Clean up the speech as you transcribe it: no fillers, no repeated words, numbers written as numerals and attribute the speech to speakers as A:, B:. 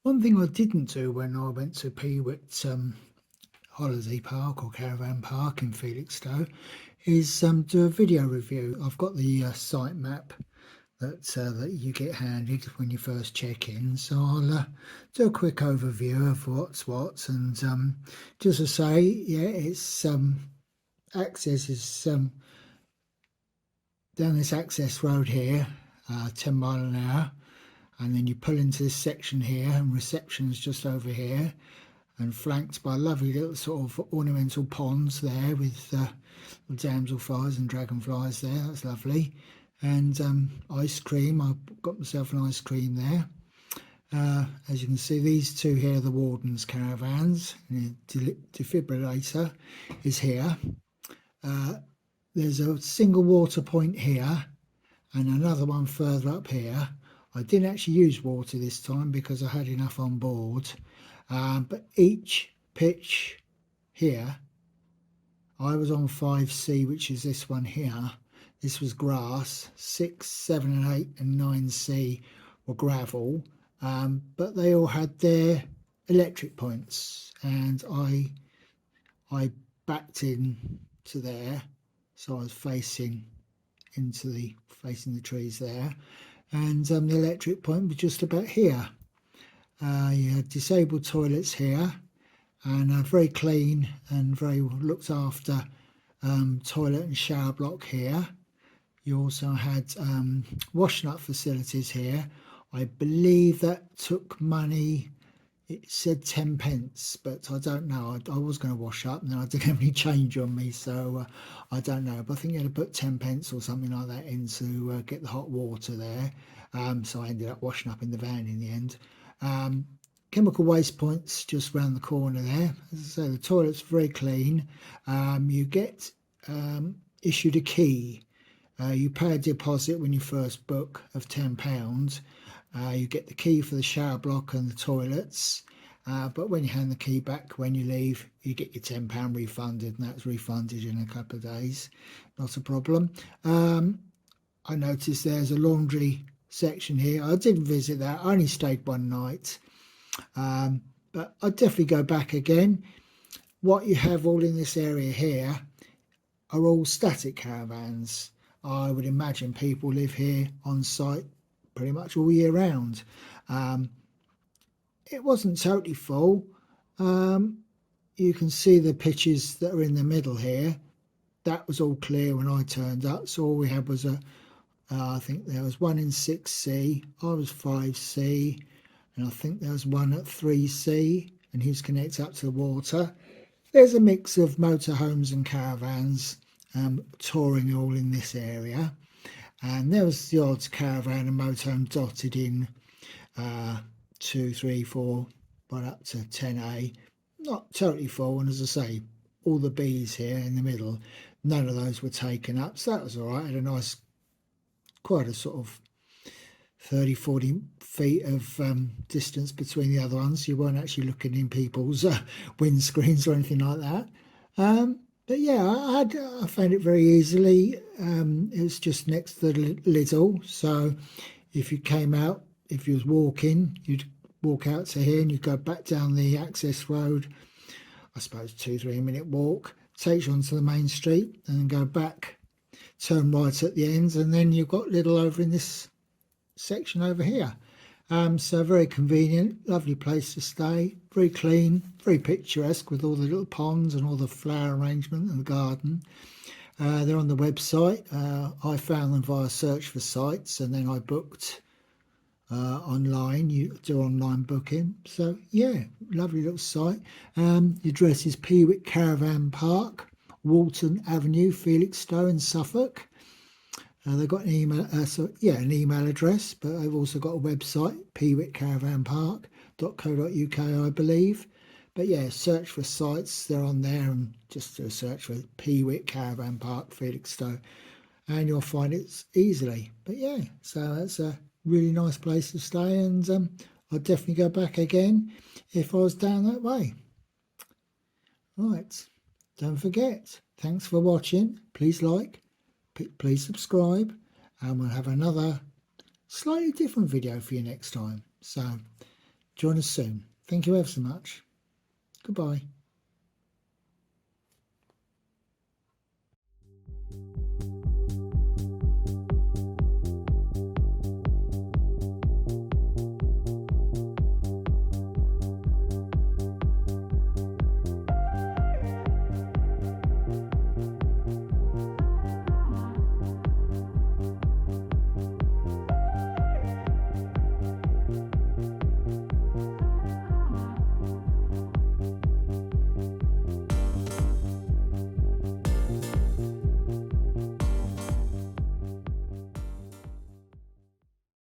A: One thing I didn't do when I went to Peewit Holiday Park or Caravan Park in Felixstowe is do a video review. I've got the site map that you get handed when you first check in, so I'll do a quick overview of what's what, and just to say, yeah, it's access is down this access road here, 10 mile an hour, and then you pull into this section here, and reception's just over here, and flanked by lovely little sort of ornamental ponds there with damselflies and dragonflies there. That's lovely. And ice cream. I've got myself an ice cream there. As you can see, these two here are the Warden's caravans. The defibrillator is here. There's a single water point here and another one further up here. I didn't actually use water this time because I had enough on board. But each pitch here, I was on 5C, which is this one here. This was grass. 6, 7 and 8 and 9C were gravel, but they all had their electric points, and I backed in to there, so I was facing the trees there, and the electric point was just about here. You had disabled toilets here, and a very clean and very looked after toilet and shower block here. You also had washing up facilities here. I believe that took money. It said 10 pence, but I don't know. I was going to wash up and then I didn't have any change on me, so I don't know. But I think you had to put 10 pence or something like that in to get the hot water there. So I ended up washing up in the van in the end. Chemical waste points just round the corner there. As I say, the toilet's very clean. You get issued a key. You pay a deposit when you first book of £10. You get the key for the shower block and the toilets, but when you hand the key back when you leave, you get your £10 refunded, and that's refunded in a couple of days. Not a problem. I noticed there's a laundry section here. I didn't visit that. I only stayed one night, but I'd definitely go back again. What you have all in this area here are all static caravans. I would imagine people live here on site pretty much all year round. It wasn't totally full. You can see the pitches that are in the middle here. That was all clear when I turned up, so all we had was I think there was one in 6C, I was 5C, and I think there was one at 3C, and he was connected up to the water. There's a mix of motorhomes and caravans touring all in this area, and there was the odd caravan and motorhome dotted in 2, 3, 4, right up to 10A. Not totally full, and as I say, all the B's here in the middle, none of those were taken up, so that was all right. Had a nice, quite a sort of 30-40 feet of distance between the other ones. You weren't actually looking in people's windscreens or anything like that. But yeah, I found it very easily. It was just next to the Lidl, so if you came out, if you was walking, you'd walk out to here and you'd go back down the access road, I suppose 2-3 minute walk, takes you onto the main street, and then go back, turn right at the end, and then you've got Lidl over in this section over here. So very convenient, lovely place to stay, very clean, very picturesque with all the little ponds and all the flower arrangement and the garden. They're on the website. I found them via search for sites, and then I booked online. You do online booking. So yeah, lovely little site. The address is Peewit Caravan Park, Walton Avenue, Felixstowe in Suffolk. They've got an email, an email address, but they've also got a website, peewitcaravanpark.co.uk, I believe. But yeah, search for sites, they're on there, and just do a search for Peewit Caravan Park, Felixstowe, and you'll find it easily. But yeah, so that's a really nice place to stay, and I'd definitely go back again if I was down that way. Right, don't forget, thanks for watching. Please like, please subscribe, and we'll have another slightly different video for you next time. So Join us soon. Thank you ever so much. Goodbye.